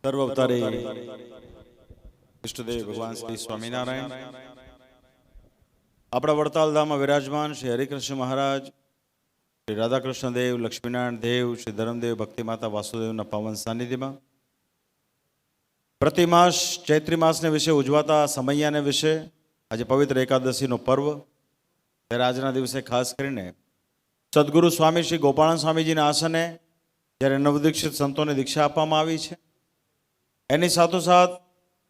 સર્વ અવતારી ઇષ્ટદેવ ભગવાન શ્રી સ્વામિનારાયણ આપણા વડતાલ ધામમાં વિરાજમાન શ્રી હરિકૃષ્ણ મહારાજ, શ્રી રાધાકૃષ્ણ દેવ, લક્ષ્મીનારાયણ દેવ, શ્રી ધરમદેવ, ભક્તિ માતા વાસુદેવના પાવન સાનિધ્યમાં પ્રતિમાસ ચૈત્રી માસને વિશે ઉજવાતા સમૈયાને વિશે આજે પવિત્ર એકાદશીનો પર્વ, ત્યારે આજના દિવસે ખાસ કરીને સદગુરુ સ્વામી શ્રી ગોપાળન સ્વામીજીના આસને જ્યારે નવદીક્ષિત સંતોને દીક્ષા આપવામાં આવી છે, એની સાથોસાથ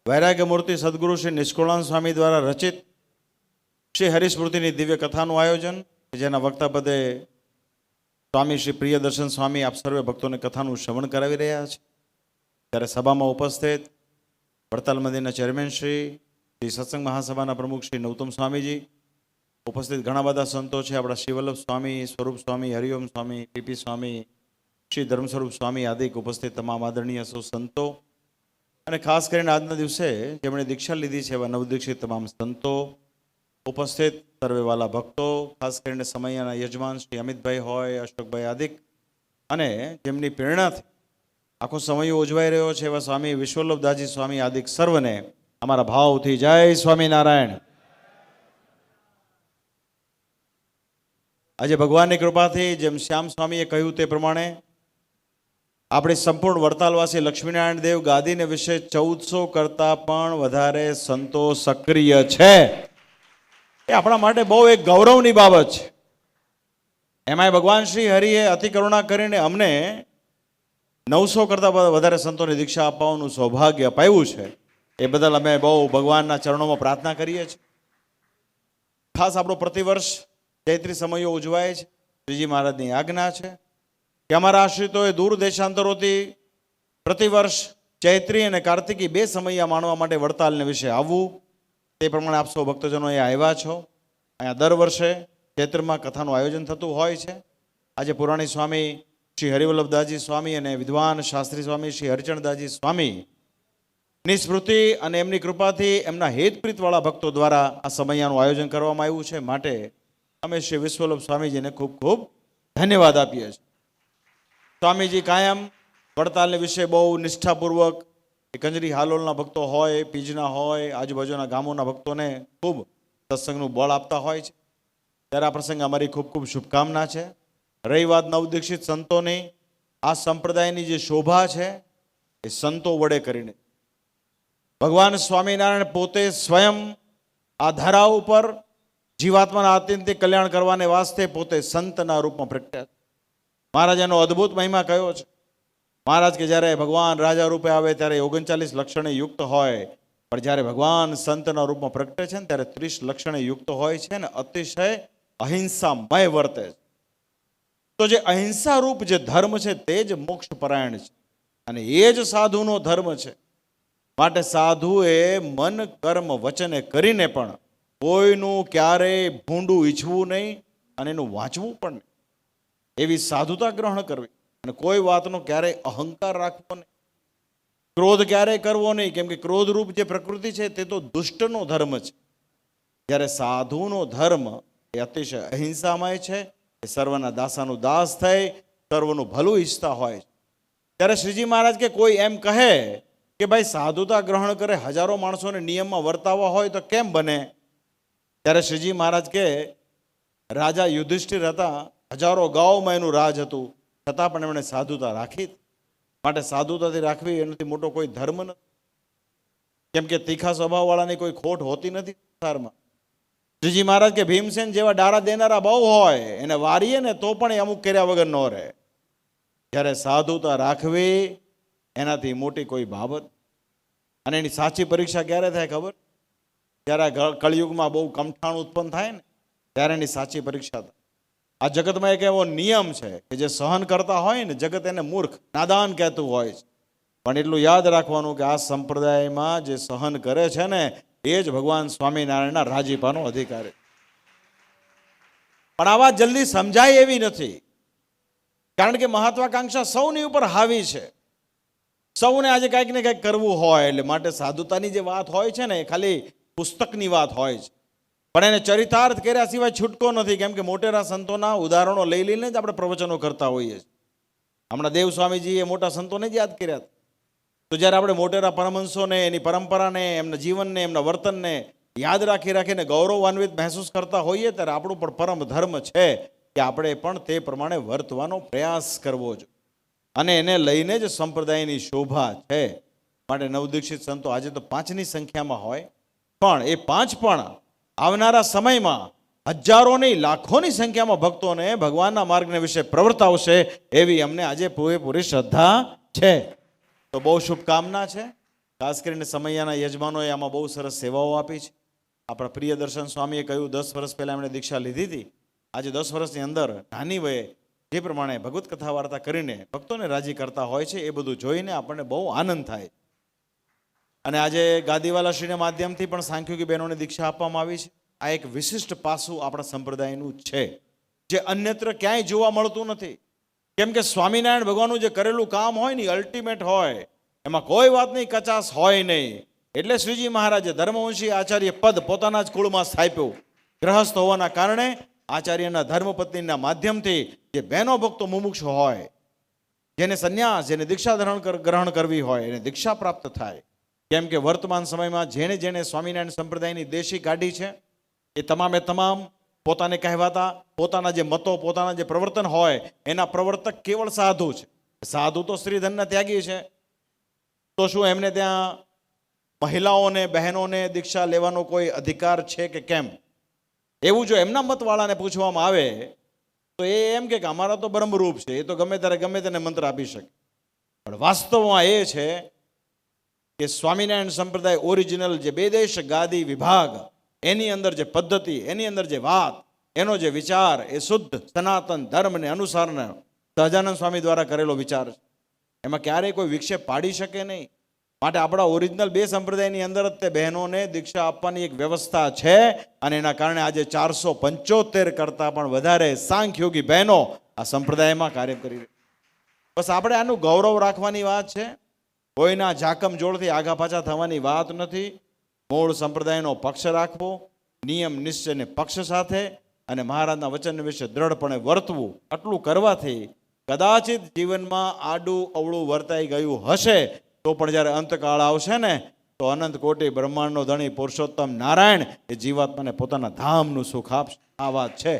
વૈરાગ્ય મૂર્તિ સદગુરુ શ્રી નિષ્કુળાનંદ સ્વામી દ્વારા રચિત શ્રી હરિસ્મૃતિની દિવ્ય કથાનું આયોજન, જેના વક્તા પદે સ્વામી શ્રી પ્રિયદર્શન સ્વામી આપ સર્વે ભક્તોને કથાનું શ્રવણ કરાવી રહ્યા છે. ત્યારે સભામાં ઉપસ્થિત વડતાલ મંદિરના ચેરમેન શ્રી સત્સંગ મહાસભાના પ્રમુખ શ્રી નૌતમ સ્વામીજી, ઉપસ્થિત ઘણા બધા સંતો છે, આપણા શિવલ્લભ સ્વામી, સ્વરૂપ સ્વામી, હરિઓમ સ્વામી, પીપી સ્વામી, શ્રી ધર્મ સ્વરૂપ સ્વામી આદિ ઉપસ્થિત તમામ આદરણીય સૌ સંતો, અને ખાસ કરીને આજના દિવસે જેમણે દીક્ષા લીધી છે એવા નવદીક્ષિત તમામ સંતો, ઉપસ્થિત સર્વેવાલા ભક્તો, ખાસ કરીને સમયના યજમાન શ્રી અમિતભાઈ હોય, અશોકભાઈ આદિક, અને જેમની પ્રેરણાથી આખો સમય ઉજવાઈ રહ્યો છે એવા સ્વામી વિશ્વલ્લભદાસજી સ્વામી આદિક સર્વને અમારા ભાવથી જય સ્વામિનારાયણ. આજે ભગવાનની કૃપાથી જેમ શ્યામ સ્વામીએ કહ્યું તે પ્રમાણે આપણી સંપૂર્ણ વડતાલવાસી લક્ષ્મીનારાયણ દેવ ગાદીને વિશે 1400 કરતાં પણ વધારે સંતો સક્રિય છે. એ આપણા માટે બહુ એક ગૌરવની બાબત છે. એમાંય ભગવાન શ્રી હરિએ અતિ કરુણા કરીને અમને 900 કરતાં વધારે સંતોની દીક્ષા આપવાનું સૌભાગ્ય અપાવ્યું છે. એ બદલ અમે બહુ ભગવાનના ચરણોમાં પ્રાર્થના કરીએ છીએ. ખાસ આપણો પ્રતિવર્ષ ચૈત્રી સમયો ઉજવાય છે. શ્રીજી મહારાજની આજ્ઞા છે કે અમારા આશ્રિતોએ દૂર દેશાંતરોથી પ્રતિવર્ષ ચૈત્રી અને કાર્તિકી 2 સમૈયા માણવા માટે વડતાલને વિશે આવવું. તે પ્રમાણે આપ સૌ ભક્તજનો અહીંયા આવ્યા છો. અહીંયા દર વર્ષે ચૈત્રમાં કથાનું આયોજન થતું હોય છે. આજે પુરાણી સ્વામી શ્રી હરિવલ્લભદાસજી સ્વામી અને વિદ્વાન શાસ્ત્રી સ્વામી શ્રી હરિચરણદાસજી સ્વામી ની સ્મૃતિ અને એમની કૃપાથી એમના હેતપ્રીતવાળા ભક્તો દ્વારા આ સમૈયાનું આયોજન કરવામાં આવ્યું છે. માટે અમે શ્રી વિશ્વલ્લભ સ્વામીજીને ખૂબ ખૂબ ધન્યવાદ આપીએ છીએ. સ્વામીજી કાયમ વડતાલને વિશે બહુ નિષ્ઠાપૂર્વક એ કંજરી હાલોલના ભક્તો હોય, પીજના હોય, આજુબાજુના ગામોના ભક્તોને ખૂબ સત્સંગનું બળ આપતા હોય છે. ત્યારે આ પ્રસંગે અમારી ખૂબ ખૂબ શુભકામના છે. રહી વાત નવદીક્ષિત સંતોની, આ સંપ્રદાયની જે શોભા છે એ સંતો વડે કરીને ભગવાન સ્વામિનારાયણ પોતે સ્વયં આ ધરા ઉપર જીવાત્માના આત્યંતિક કલ્યાણ કરવાને વાસ્તે પોતે સંતના રૂપમાં પ્રગટ્યા. મહારાજ એનો અદ્ભુત મહિમા કયો છે. મહારાજ કે જ્યારે ભગવાન રાજા રૂપે આવે ત્યારે 39 લક્ષણે યુક્ત હોય, પણ જ્યારે ભગવાન સંતના રૂપમાં પ્રગટે છે ને ત્યારે 30 લક્ષણે યુક્ત હોય છે ને અતિશય અહિંસામય વર્તે છે. તો જે અહિંસા રૂપ જે ધર્મ છે તે જ મોક્ષ પરાયણ છે અને એ જ સાધુનો ધર્મ છે. માટે સાધુએ મન કર્મ વચને કરીને પણ કોઈનું ક્યારેય ભૂંડું ઈચ્છવું નહીં અને એનું વાંચવું પણ નહીં. એવી સાધુતા ગ્રહણ કરવી અને કોઈ વાતનો ક્યારેય અહંકાર રાખવો નહીં, ક્રોધ ક્યારેય કરવો નહીં, કેમ કે ક્રોધરૂપ જે પ્રકૃતિ છે તે તો દુષ્ટનો ધર્મ છે. જ્યારે સાધુનો ધર્મ એ અતિશય અહિંસામય છે, એ સર્વના દાસાનું દાસ થઈ સર્વનું ભલું ઈચ્છતા હોય. ત્યારે શ્રીજી મહારાજ કે કોઈ એમ કહે કે ભાઈ સાધુતા ગ્રહણ કરે, હજારો માણસોને નિયમમાં વર્તાવવા હોય તો કેમ બને? ત્યારે શ્રીજી મહારાજ કે રાજા યુધિષ્ઠિર હતા, હજારો ગામમાં એનું રાજ હતું, છતાં પણ એમણે સાધુતા રાખી. માટે સાધુતાથી રાખવી એનાથી મોટો કોઈ ધર્મ નથી, કેમ કે તીખા સ્વભાવવાળાની કોઈ ખોટ હોતી નથી સંસારમાં. શ્રીજી મહારાજ કે ભીમસેન જેવા ડારા દેનારા બહુ હોય, એને વારીએ ને તો પણ એ અમુક કર્યા વગર ન રહે. જ્યારે સાધુતા રાખવી એનાથી મોટી કોઈ બાબત. અને એની સાચી પરીક્ષા ક્યારે થાય ખબર? જ્યારે કળિયુગમાં બહુ કમઠાણ ઉત્પન્ન થાય ને ત્યારે એની સાચી પરીક્ષા થાય. આ જગતમાં એક એવો નિયમ છે કે જે સહન કરતા હોય ને જગત એને મૂર્ખ, નાદાન કહેતું હોય છે. પણ એટલું યાદ રાખવાનું કે આ સંપ્રદાયમાં જે સહન કરે છે ને એ જ ભગવાન સ્વામિનારાયણના રાજીપાનો અધિકારી. પણ આ વાત જલ્દી સમજાય એવી નથી, કારણ કે મહત્વાકાંક્ષા સૌની ઉપર હાવી છે. સૌને આજે કંઈક ને કંઈક કરવું હોય, એટલે માટે સાધુતાની જે વાત હોય છે ને એ ખાલી પુસ્તકની વાત હોય છે, પણ એને ચરિતાર્થ કર્યા સિવાય છૂટકો નથી. કેમ કે મોટેરા સંતોના ઉદાહરણો લઈ લઈને જ આપણે પ્રવચનો કરતા હોઈએ છીએ. હમણાં દેવ સ્વામીજીએ મોટા સંતોને જ યાદ કર્યા. તો જ્યારે આપણે મોટેરા પરમહંસોને, એની પરંપરાને, એમના જીવનને, એમના વર્તનને યાદ રાખીને ગૌરવાન્વિત મહેસૂસ કરતા હોઈએ, ત્યારે આપણું પણ પરમ ધર્મ છે કે આપણે પણ તે પ્રમાણે વર્તવાનો પ્રયાસ કરવો જોઈએ. અને એને લઈને જ સંપ્રદાયની શોભા છે. માટે નવદીક્ષિત સંતો આજે તો 5ની સંખ્યામાં હોય, પણ એ 5 પણ આવનારા સમયમાં હજારોની, લાખોની સંખ્યામાં ભક્તોને ભગવાનના માર્ગને વિશે પ્રવર્તાવશે, એવી અમને આજે પૂરેપૂરી શ્રદ્ધા છે. તો બહુ શુભકામના છે. ખાસ કરીને સમયના યજમાનોએ આમાં બહુ સરસ સેવાઓ આપી છે. આપણા પ્રિય દર્શન સ્વામીએ કહ્યું 10 વર્ષ પહેલાં એમણે દીક્ષા લીધી હતી. આજે 10 વર્ષની અંદર નાની વયે જે પ્રમાણે ભગવત કથા વાર્તા કરીને ભક્તોને રાજી કરતા હોય છે, એ બધું જોઈને આપણને બહુ આનંદ થાય. અને આજે ગાદીવાલાશ્રીના માધ્યમથી પણ સાંખ્યોગી બહેનોને દીક્ષા આપવામાં આવી છે. આ એક વિશિષ્ટ પાસું આપણા સંપ્રદાયનું છે, જે અન્યત્ર ક્યાંય જોવા મળતું નથી. કેમ કે સ્વામિનારાયણ ભગવાનનું જે કરેલું કામ હોય ને, અલ્ટિમેટ હોય, એમાં કોઈ વાતની કચાશ હોય નહીં. એટલે શ્રીજી મહારાજે ધર્મવંશી આચાર્ય પદ પોતાના જ કુળમાં સ્થાપ્યું. ગ્રહસ્થ હોવાના કારણે આચાર્યના ધર્મપત્નીના માધ્યમથી જે બહેનો ભક્તો મુમુક્ષ હોય, જેને સંન્યાસ, જેને દીક્ષા ગ્રહણ કરવી હોય, એને દીક્ષા પ્રાપ્ત થાય. કેમ કે વર્તમાન સમયમાં જેણે જેણે સ્વામિનારાયણ સંપ્રદાયની દેશી કાઢી છે, એ તમામે તમામ પોતાને કહેવાતા પોતાના જે મતો, પોતાના જે પ્રવર્તન હોય, એના પ્રવર્તક કેવળ સાધુ છે. સાધુ તો સ્ત્રીધનના ત્યાગી છે. તો શું એમને ત્યાં મહિલાઓને, બહેનોને દીક્ષા લેવાનો કોઈ અધિકાર છે કે કેમ? એવું જો એમના મતવાળાને પૂછવામાં આવે તો એ એમ કે અમારા તો બ્રહ્મરૂપ છે, એ તો ગમે ત્યારે ગમે તેને મંત્ર આપી શકે. પણ વાસ્તવમાં એ છે કે સ્વામિનારાયણ સંપ્રદાય ઓરિજિનલ જે બેદેશ ગાદી વિભાગ, એની અંદર જે પદ્ધતિ, એની અંદર જે વાત, એનો જે વિચાર, એ શુદ્ધ સનાતન ધર્મને અનુસારનો સહજાનંદ સ્વામી દ્વારા કરેલો વિચાર છે. એમાં ક્યારેય કોઈ વિક્ષેપ પાડી શકે નહીં. માટે આપણા ઓરિજિનલ 2 સંપ્રદાયની અંદર જ તે બહેનોને દીક્ષા આપવાની એક વ્યવસ્થા છે. અને એના કારણે આજે 475 કરતાં પણ વધારે સાંખ્યોગી બહેનો આ સંપ્રદાયમાં કાર્ય કરી રહી. બસ આપણે આનું ગૌરવ રાખવાની વાત છે. કોઈના જાકમ જોડથી આગા પાછા થવાની વાત નથી. મૂળ સંપ્રદાયનો પક્ષ રાખવો, નિયમ નિશ્ચયને પક્ષ સાથે, અને મહારાજના વચન વિશે દ્રઢપણે વર્તવું. આટલું કરવાથી કદાચિત જીવનમાં આડું અવળું વર્તાઈ ગયું હશે, તો પણ જ્યારે અંતકાળ આવશે ને, તો અનંત કોટી બ્રહ્માંડનો ધણી પુરુષોત્તમ નારાયણ એ જીવાત્માને પોતાના ધામનું સુખ આપશે. આ વાત છે.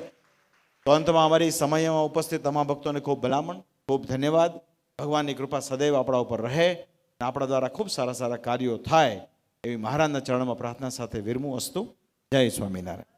તો અંતમાં અમારી સમયમાં ઉપસ્થિત તમામ ભક્તોને ખૂબ ભલામણ, ખૂબ ધન્યવાદ. ભગવાનની કૃપા સદૈવ આપણા ઉપર રહે, અને આપણા દ્વારા ખૂબ સારા સારા કાર્યો થાય, એવી મહારાજના ચરણમાં પ્રાર્થના સાથે વિરમું અસ્તુ. જય સ્વામિનારાયણ.